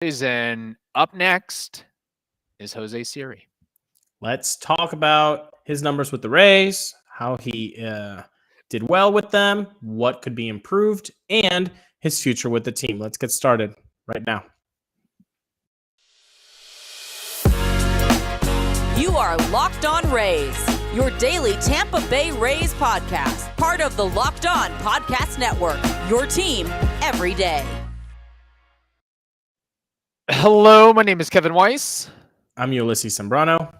And up next is José Sirí. Let's talk about his numbers with the Rays, how he did well with them, what could be improved, and his future with the team. Let's get started right now. You are Locked On Rays, your daily Tampa Bay Rays podcast, part of the Locked On Podcast Network, your team every day. Hello, my name is Kevin Weiss. I'm Ulises Sambrano.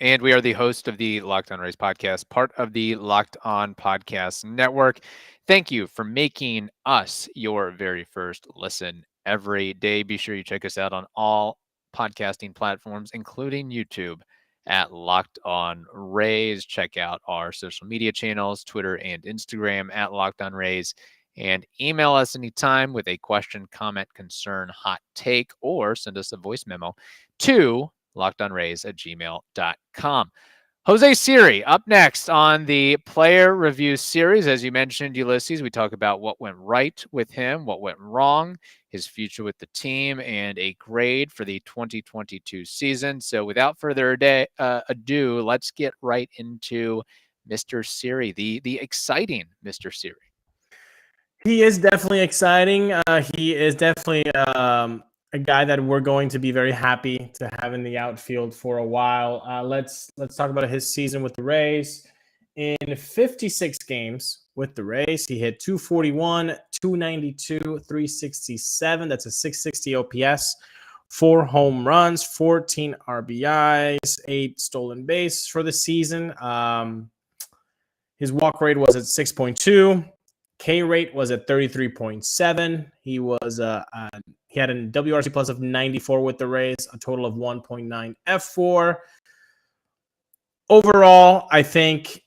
And we are the host of the Locked On Rays podcast, part of the Locked On Podcast Network. Thank you for making us your very first listen every day. Be sure you check us out on all podcasting platforms, including YouTube at Locked On Rays. Check out our social media channels, Twitter and Instagram at Locked On Rays. And email us anytime with a question, comment, concern, hot take, or send us a voice memo to lockedonrays@gmail.com. José Sirí up next on the player review series. As you mentioned, Ulises, we talk about what went right with him, what went wrong, his future with the team, and a grade for the 2022 season. So without further ado, let's get right into Mr. Sirí, the exciting Mr. Sirí. He is definitely exciting. He is definitely a guy that we're going to be very happy to have in the outfield for a while. Let's talk about his season with the Rays. In 56 games with the Rays, he hit 241, 292, 367. That's a 660 OPS, 4 home runs, 14 RBIs, 8 stolen bases for the season. His walk rate was at 6.2. K rate was at 33.7. He had a WRC plus of 94 with the Rays, a total of 1.9 F4. Overall, I think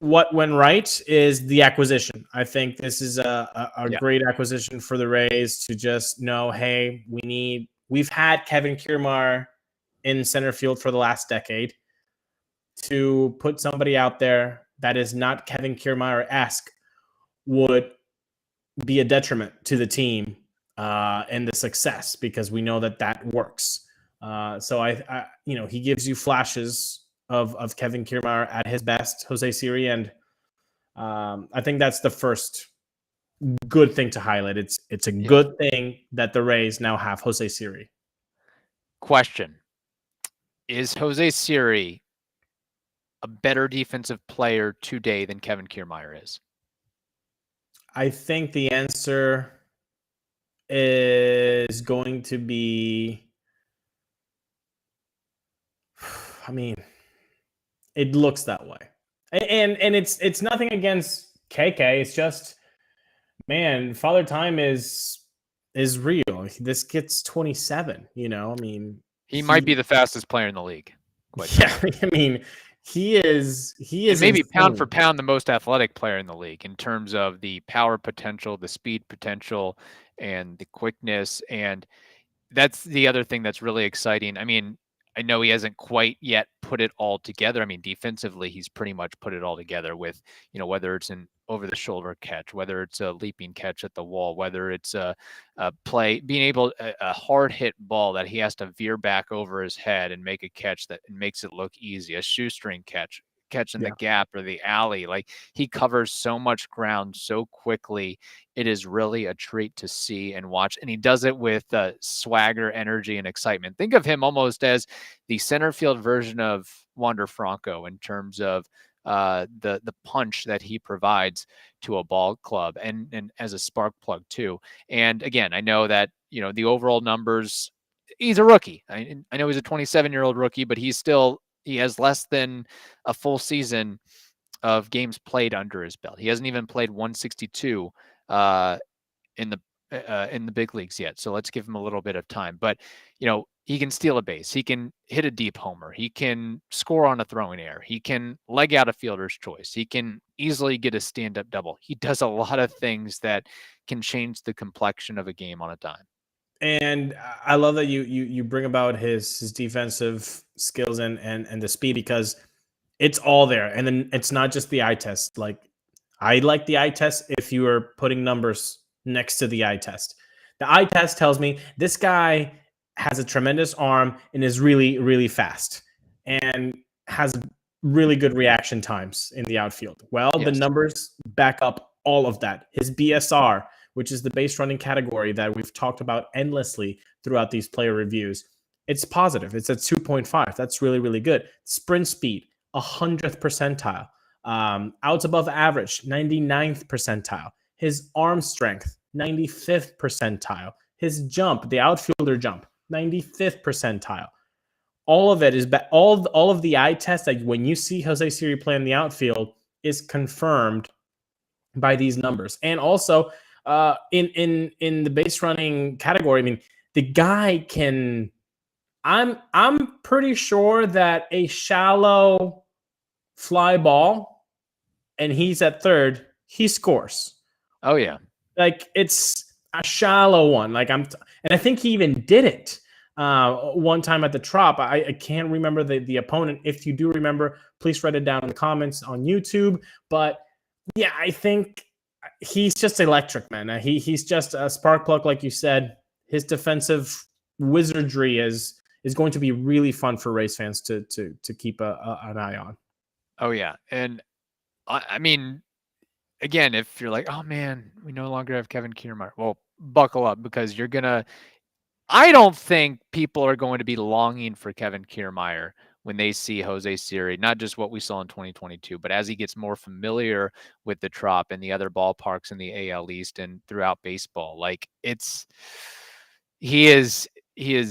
what went right is the acquisition. I think this is a great acquisition for the Rays to just know, hey, we've had Kevin Kiermaier in center field for the last decade. To put somebody out there that is not Kevin Kiermaier-esque would be a detriment to the team and the success, because we know that works. So I he gives you flashes of Kevin Kiermaier at his best, José Sirí, and I think that's the first good thing to highlight. It's a good thing that the Rays now have José Sirí. Question: is José Sirí a better defensive player today than Kevin Kiermaier is? I think the answer is going to be, I mean, it looks that way. And it's nothing against KK. It's just, man, Father Time is real. This gets 27, I mean. He might be the fastest player in the league. I mean, he is and maybe insane. Pound for pound the most athletic player in the league in terms of the power potential, the speed potential, and the quickness. And that's the other thing that's really exciting. I mean, I know he hasn't quite yet put it all together. I mean, defensively, he's pretty much put it all together with, whether it's an over-the-shoulder catch, whether it's a leaping catch at the wall, whether it's a play, being able, a hard-hit ball that he has to veer back over his head and make a catch that makes it look easy, a shoestring catch in the gap or the alley. Like, he covers so much ground so quickly. It is really a treat to see and watch. And he does it with swagger, energy, and excitement. Think of him almost as the center field version of Wander Franco in terms of the punch that he provides to a ball club and as a spark plug too. And again, I know that, the overall numbers, he's a rookie. I know he's a 27-year-old rookie, but he has less than a full season of games played under his belt. He hasn't even played 162 in the big leagues yet. So let's give him a little bit of time. But, he can steal a base. He can hit a deep homer. He can score on a throwing error. He can leg out a fielder's choice. He can easily get a stand-up double. He does a lot of things that can change the complexion of a game on a dime. And I love that you bring about his defensive skills and the speed, because it's all there. And then it's not just the eye test. Like, I like the eye test if you are putting numbers next to the eye test. The eye test tells me this guy has a tremendous arm and is really, really fast and has really good reaction times in the outfield. Well, the numbers back up all of that. His BSR, which is the base running category that we've talked about endlessly throughout these player reviews, it's positive. It's at 2.5. That's really, really good. Sprint speed, 100th percentile. Outs above average, 99th percentile. His arm strength, 95th percentile. His jump, the outfielder jump, 95th percentile. All of it is all of the eye tests that when you see José Sirí play in the outfield is confirmed by these numbers. And also in the base running category, I mean, the guy can. I'm pretty sure that a shallow fly ball, and he's at third, he scores. Oh yeah, like it's a shallow one. And I think he even did it one time at the Trop. I can't remember the opponent. If you do remember, please write it down in the comments on YouTube. But yeah, I think he's just electric, man. He's just a spark plug, like you said. His defensive wizardry is going to be really fun for Rays fans to keep an eye on. Oh yeah, and I mean, again, if you're like, oh man, we no longer have Kevin Kiermaier, well, buckle up because you're gonna. I don't think people are going to be longing for Kevin Kiermaier when they see José Sirí, not just what we saw in 2022, but as he gets more familiar with the Trop and the other ballparks in the AL East and throughout baseball. Like he is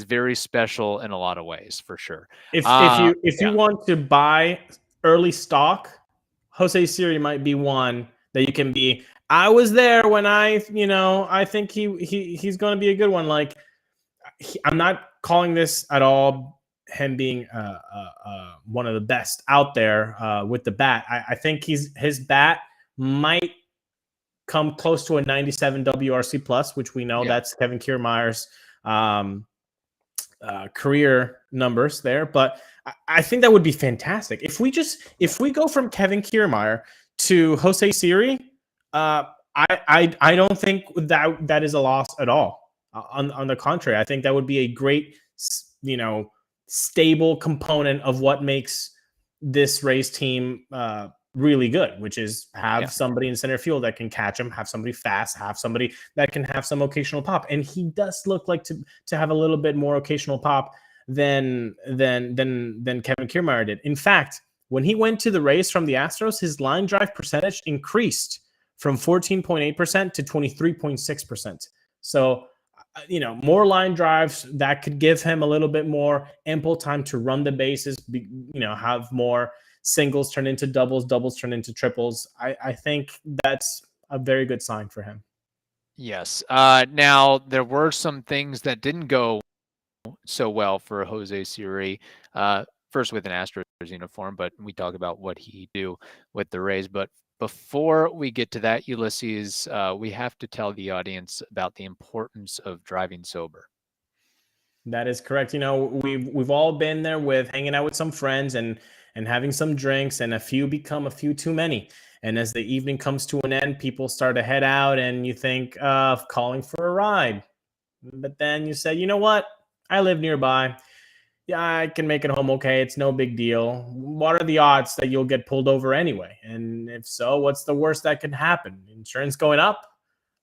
very special in a lot of ways, for sure. If you want to buy early stock, José Sirí might be one that you can be. I was there when I think he's going to be a good one. Like I'm not calling this at all him being one of the best out there with the bat. I think his bat might come close to a 97 WRC plus, which we know that's Kevin Kiermaier's career numbers there. But I think that would be fantastic if we go from Kevin Kiermaier to José Sirí. I don't think that is a loss at all. On the contrary, I think that would be a great, stable component of what makes this Rays team really good, which is have somebody in center field that can catch him, have somebody fast, have somebody that can have some occasional pop. And he does look like to have a little bit more occasional pop than Kevin Kiermaier did. In fact, when he went to the Rays from the Astros, his line drive percentage increased from 14.8% to 23.6%. So, more line drives that could give him a little bit more ample time to run the bases, have more singles turn into doubles turn into triples. I think that's a very good sign for him. Yes. Now, there were some things that didn't go so well for José Sirí. First with an Astros uniform, but we talk about what he do with the Rays. But before we get to that, Ulises, we have to tell the audience about the importance of driving sober. That is correct. We've all been there with hanging out with some friends and having some drinks, and a few become a few too many. And as the evening comes to an end, people start to head out, and you think of calling for a ride. But then you say, you know what? I live nearby. Yeah, I can make it home okay. It's no big deal. What are the odds that you'll get pulled over anyway? And if so, what's the worst that could happen? Insurance going up?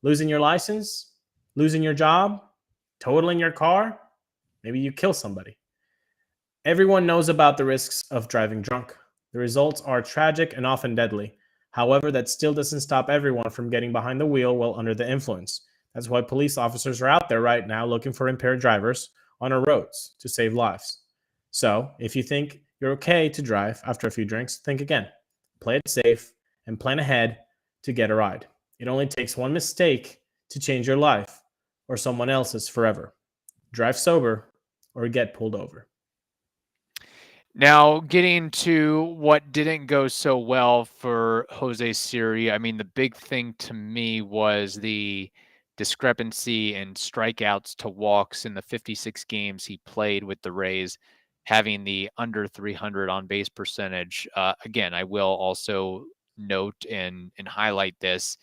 Losing your license? Losing your job? Totaling your car? Maybe you kill somebody. Everyone knows about the risks of driving drunk. The results are tragic and often deadly. However, that still doesn't stop everyone from getting behind the wheel while under the influence. That's why police officers are out there right now looking for impaired drivers on our roads to save lives. So if you think you're okay to drive after a few drinks, think again. Play it safe and plan ahead to get a ride. It only takes one mistake to change your life or someone else's forever. Drive sober or get pulled over. Now, getting to what didn't go so well for José Sirí, I mean, the big thing to me was the discrepancy in strikeouts to walks in the 56 games he played with the Rays, having the under 300 on base percentage. Again, I will also note and highlight this.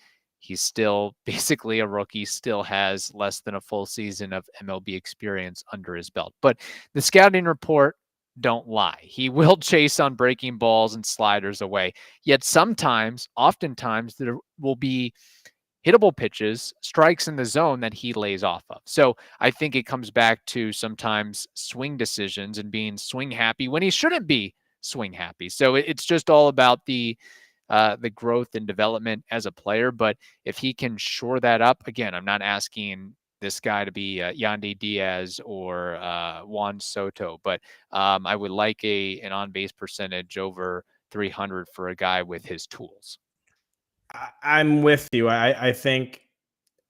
He's still basically a rookie, still has less than a full season of MLB experience under his belt. But the scouting report don't lie. He will chase on breaking balls and sliders away. Yet oftentimes, there will be hittable pitches, strikes in the zone that he lays off of. So I think it comes back to sometimes swing decisions and being swing happy when he shouldn't be swing happy. So it's just all about the growth and development as a player. But if he can shore that up, again, I'm not asking this guy to be Yandy Diaz or Juan Soto, but I would like an on-base percentage over 300 for a guy with his tools. I'm with you. I think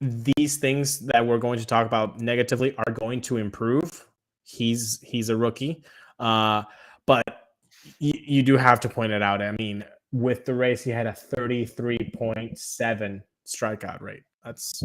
these things that we're going to talk about negatively are going to improve. He's a rookie, but you do have to point it out. I mean, with the Rays, he had a 33.7 strikeout rate. That's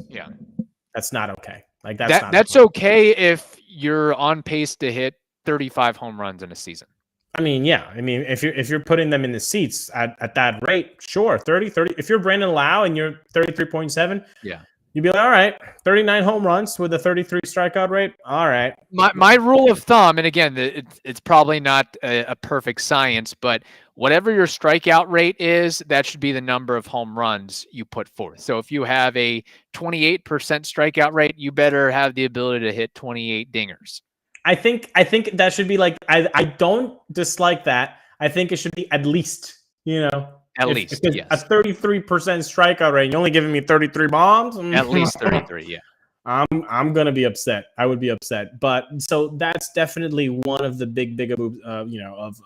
not okay. Like that's okay if you're on pace to hit 35 home runs in a season. I mean, yeah. I mean, if you're putting them in the seats at that rate, sure, 30. If you're Brandon Lau and you're 33.7, yeah, you'd be like, all right, 39 home runs with a 33 strikeout rate. All right. My rule of thumb, and again, it's probably not a perfect science, but whatever your strikeout rate is, that should be the number of home runs you put forth. So if you have a 28% strikeout rate, you better have the ability to hit 28 dingers. I think that should be like, I don't dislike that. I think it should be at least, at least, yes. A 33% strikeout rate. You're only giving me 33 bombs. At least 33, yeah. I'm gonna be upset. I would be upset. But so that's definitely one of the big moves, of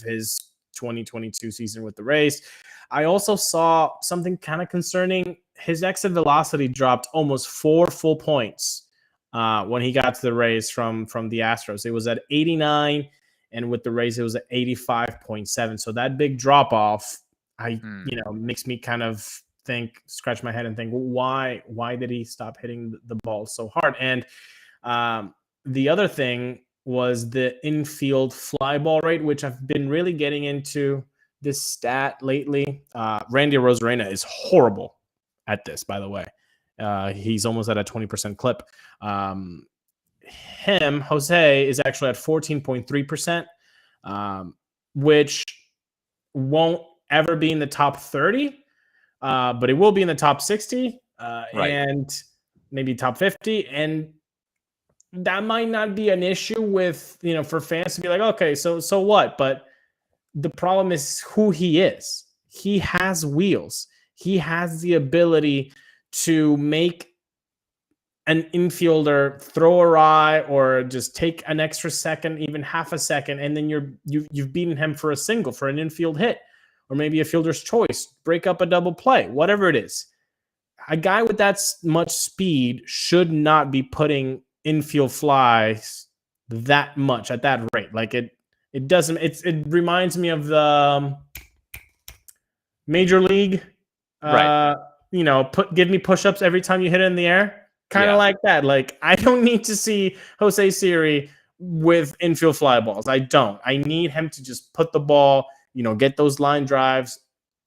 his 2022 season with the Rays. I also saw something kind of concerning. His exit velocity dropped almost 4 full points when he got to the Rays from the Astros. It was at 89, and with the Rays, it was at 85.7. So that big drop off, makes me kind of scratch my head and think, why did he stop hitting the ball so hard? And the other thing was the infield fly ball rate, which I've been really getting into this stat lately. Randy Arozarena is horrible at this, by the way. He's almost at a 20% clip. Jose is actually at 14.3%, which won't ever be in the top 30, but it will be in the top 60 and maybe top 50. And that might not be an issue with, for fans to be like, okay, so what? But the problem is who he is. He has wheels. He has the ability to make an infielder throw awry or just take an extra second, even half a second, and then you've beaten him for a single, for an infield hit, or maybe a fielder's choice, break up a double play, whatever it is. A guy with that much speed should not be putting infield flies that much at that rate. Like it doesn't. It reminds me of the Major League. Right. Give me push-ups every time you hit it in the air. Kind of like that. Like, I don't need to see José Sirí with infield fly balls. I don't. I need him to just put the ball, get those line drives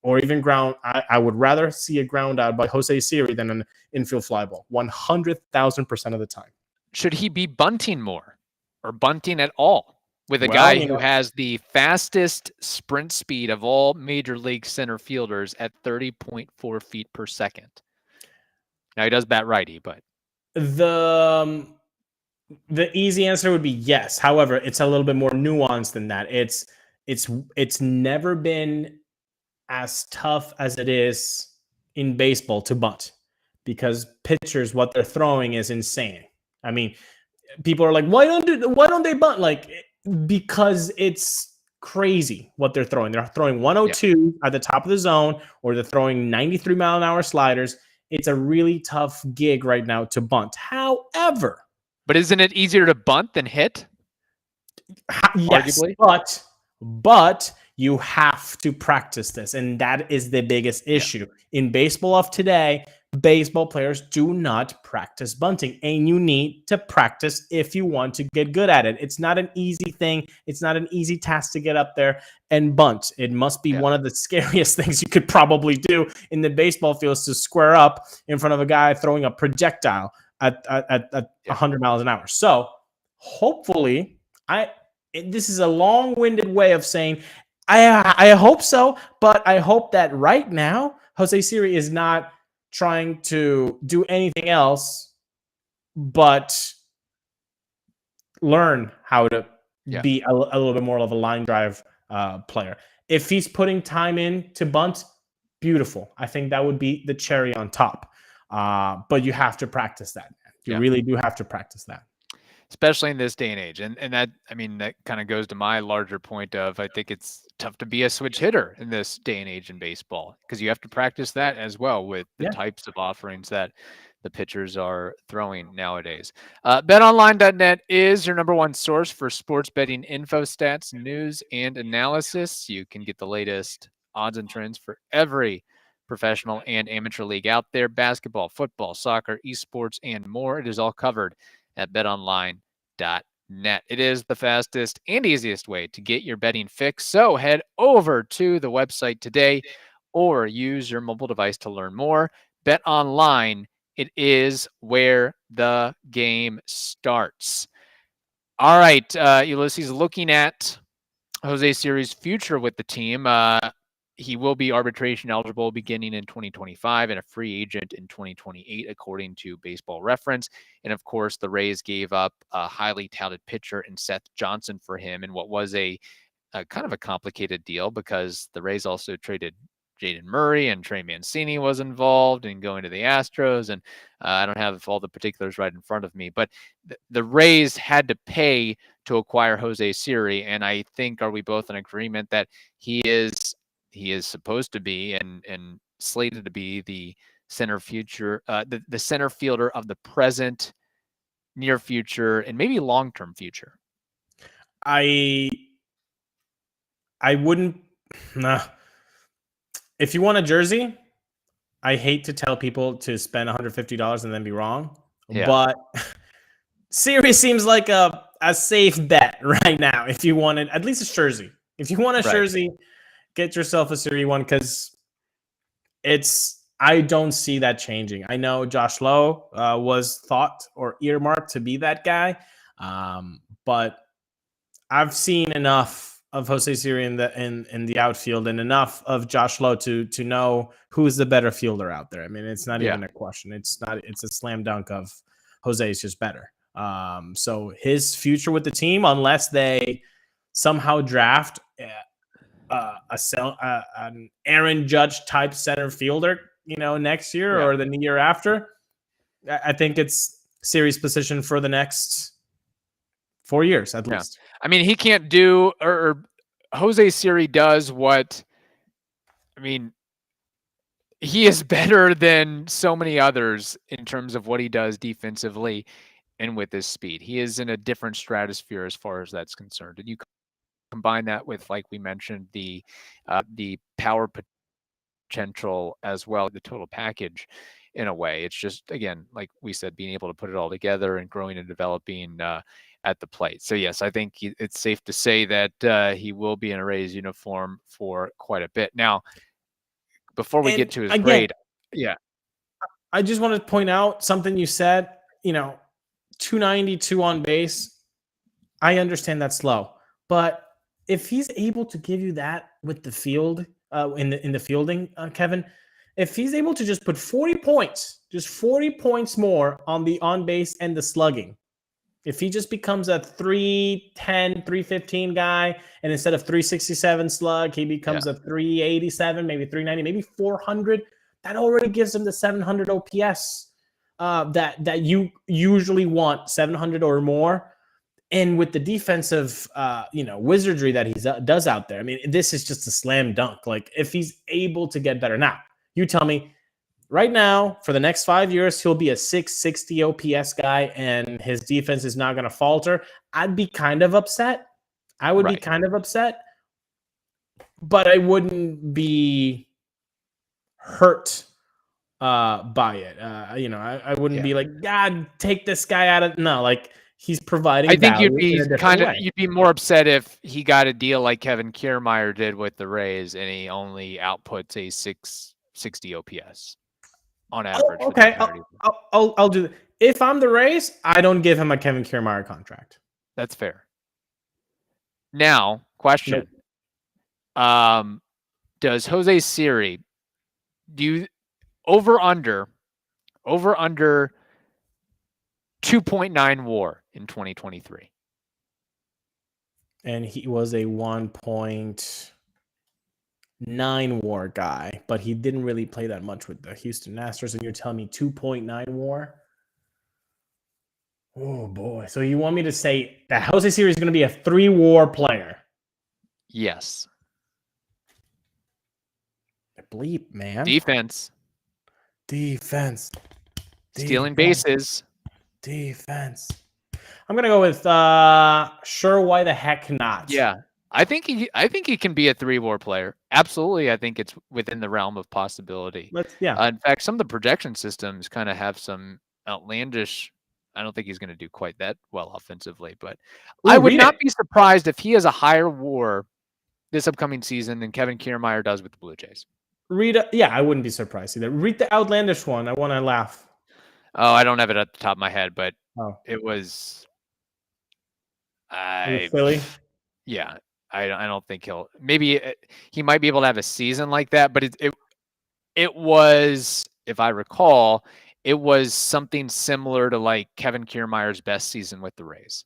or even ground. I would rather see a ground out by José Sirí than an infield fly ball 100,000% of the time. Should he be bunting more or bunting at all with a guy who has the fastest sprint speed of all major league center fielders at 30.4 feet per second? Now he does bat righty, but the easy answer would be yes. However, it's a little bit more nuanced than that. It's never been as tough as it is in baseball to bunt, because pitchers, what they're throwing is insane. I mean, people are like, why don't they bunt? Like, because it's crazy what they're throwing. They're throwing 102 at the top of the zone, or they're throwing 93 mile an hour sliders. It's a really tough gig right now to bunt. However, but isn't it easier to bunt than hit? Yes, arguably? But you have to practice this, and that is the biggest issue in baseball of today. baseball players do not practice bunting, and you need to practice if you want to get good at it. It's not an easy thing. It's not an easy task to get up there and bunt. It must be one of the scariest things you could probably do in the baseball fields, to square up in front of a guy throwing a projectile at 100 miles an hour. So hopefully, this is a long-winded way of saying I hope so, but I hope that right now José Sirí is not trying to do anything else but learn how to be a little bit more of a line drive player. If he's putting time in to bunt, beautiful. I think that would be the cherry on top. But you have to practice that. You really do have to practice that. Especially in this day and age. And that, I mean, that kind of goes to my larger point of, I think it's tough to be a switch hitter in this day and age in baseball, because you have to practice that as well with the types of offerings that the pitchers are throwing nowadays. BetOnline.net is your number one source for sports betting info, stats, news, and analysis. You can get the latest odds and trends for every professional and amateur league out there: basketball, football, soccer, esports, and more. It is all covered at betonline.net. It is the fastest and easiest way to get your betting fix. So head over to the website today or use your mobile device to learn more. BetOnline, it is where the game starts. All right, Ulises, looking at José Sirí's future with the team, he will be arbitration eligible beginning in 2025 and a free agent in 2028, according to Baseball Reference. And of course, the Rays gave up a highly touted pitcher in Seth Johnson for him in what was a kind of a complicated deal, because the Rays also traded Jaden Murray, and Trey Mancini was involved in going to the Astros. And I don't have all the particulars right in front of me, but the Rays had to pay to acquire José Sirí. And I think, are we both in agreement that he is supposed to be and slated to be the center fielder of the present, near future, and maybe long-term future? I wouldn't. Nah. If you want a jersey, I hate to tell people to spend $150 and then be wrong, but Sirí seems like a safe bet right now. If you wanted at least a jersey, if you want a jersey, get yourself a Sirí one, because I don't see that changing. I know Josh Lowe was thought or earmarked to be that guy, but I've seen enough of José Sirí in the outfield and enough of Josh Lowe to know who's the better fielder out there. I mean, it's not even a question. It's a slam dunk of José is just better. So his future with the team, unless they somehow draft an Aaron Judge type center fielder, next year or the year after, I think it's Sirí's position for the next 4 years at least. I mean, he can't do, or José Sirí does what, I mean, he is better than so many others in terms of what he does defensively and with his speed. He is in a different stratosphere as far as that's concerned. And you combine that with, like we mentioned, the power potential as well, the total package in a way. It's just, again, like we said, being able to put it all together and growing and developing at the plate. So yes, I think it's safe to say that he will be in a Rays uniform for quite a bit. Now, before we get to his grade, I just want to point out something you said. 292 on base. I understand that's low, but if he's able to give you that with the field, in the fielding, Kevin, if he's able to just put 40 points, just 40 points more on the on base and the slugging, if he just becomes a 310, 315 guy, and instead of 367 slug, he becomes a 387, maybe 390, maybe 400, that already gives him the 700 OPS that you usually want, 700 or more. And with the defensive, wizardry that he does out there, I mean, this is just a slam dunk. Like, if he's able to get better. Now, you tell me, right now, for the next 5 years, he'll be a 660 OPS guy, and his defense is not going to falter. I'd be kind of upset. I would be kind of upset, but I wouldn't be hurt by it. I wouldn't be like, God, take this guy out of like he's providing I think value in a different way. you'd be more upset if he got a deal like Kevin Kiermaier did with the Rays and he only outputs a 660 OPS on average. Oh, okay, I'll do that. If I'm the Rays, I don't give him a Kevin Kiermaier contract. That's fair. Now, question. Nope. Does José Sirí over under 2.9 WAR in 2023? And he was a 1.9 WAR guy, but he didn't really play that much with the Houston Astros. And you're telling me 2.9 WAR? Oh boy! So you want me to say that José Sirí is going to be a 3 WAR player? Yes. Bleep, man. Defense. Stealing bases. Defense. I'm gonna go with sure. Why the heck not? Yeah, I think he can be a 3 WAR player. Absolutely, I think it's within the realm of possibility. In fact, some of the projection systems kind of have some outlandish. I don't think he's going to do quite that well offensively, but I would not be surprised if he has a higher WAR this upcoming season than Kevin Kiermaier does with the Blue Jays. I wouldn't be surprised either. Read the outlandish one. I want to laugh. Oh, I don't have it at the top of my head, but it was. Philly? Yeah, I don't think he might be able to have a season like that, but it was, if I recall, it was something similar to like Kevin Kiermaier's best season with the Rays,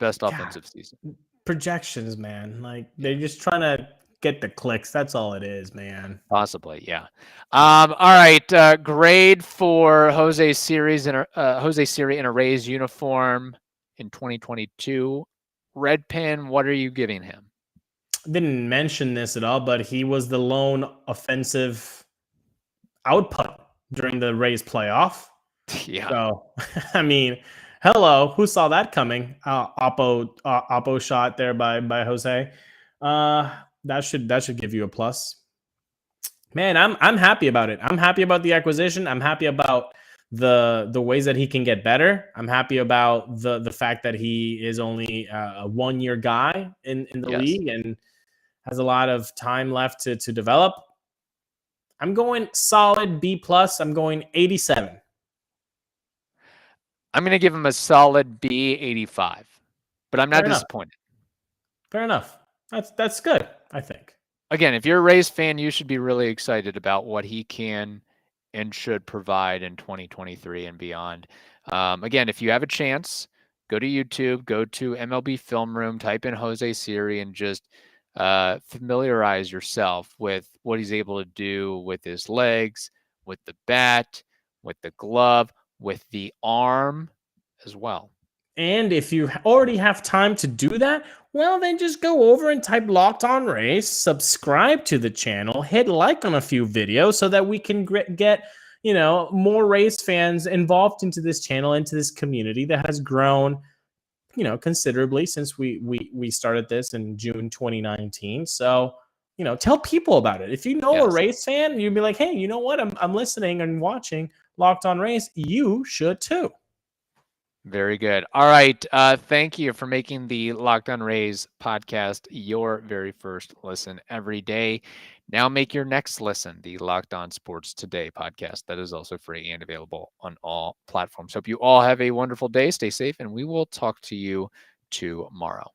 best offensive season. Projections, man, like they're just trying to get the clicks. That's all it is, man. Possibly, yeah. All right, grade for José Sirí in a Rays uniform in 2022. Red Pin, what are you giving him? Didn't mention this at all, but he was the lone offensive output during the Rays playoff. Yeah. So, I mean, hello, who saw that coming? Oppo shot there by Jose. That should give you a plus. Man, I'm happy about it. I'm happy about the acquisition. I'm happy about the ways that he can get better. I'm happy about the fact that he is only a 1-year guy in the league and has a lot of time left to develop. I'm going solid B+. I'm going 87. I'm going to give him a solid B, 85. But I'm not disappointed. Fair enough. That's good, I think. Again, if you're a Rays fan, you should be really excited about what he can and should provide in 2023 and beyond. Again, if you have a chance, go to YouTube, go to MLB Film Room, type in José Sirí, and just familiarize yourself with what he's able to do with his legs, with the bat, with the glove, with the arm as well. And if you already have time to do that, well, then just go over and type Locked On Rays, subscribe to the channel, hit like on a few videos so that we can get, more Rays fans involved into this channel, into this community that has grown, considerably since we started this in June 2019. So, tell people about it. If you know a Rays fan, you'd be like, hey, you know what? I'm listening and watching Locked On Rays. You should too. Very good. All right. Thank you for making the Locked On Rays podcast your very first listen every day. Now make your next listen the Locked On Sports Today podcast. That is also free and available on all platforms. Hope you all have a wonderful day. Stay safe, and we will talk to you tomorrow.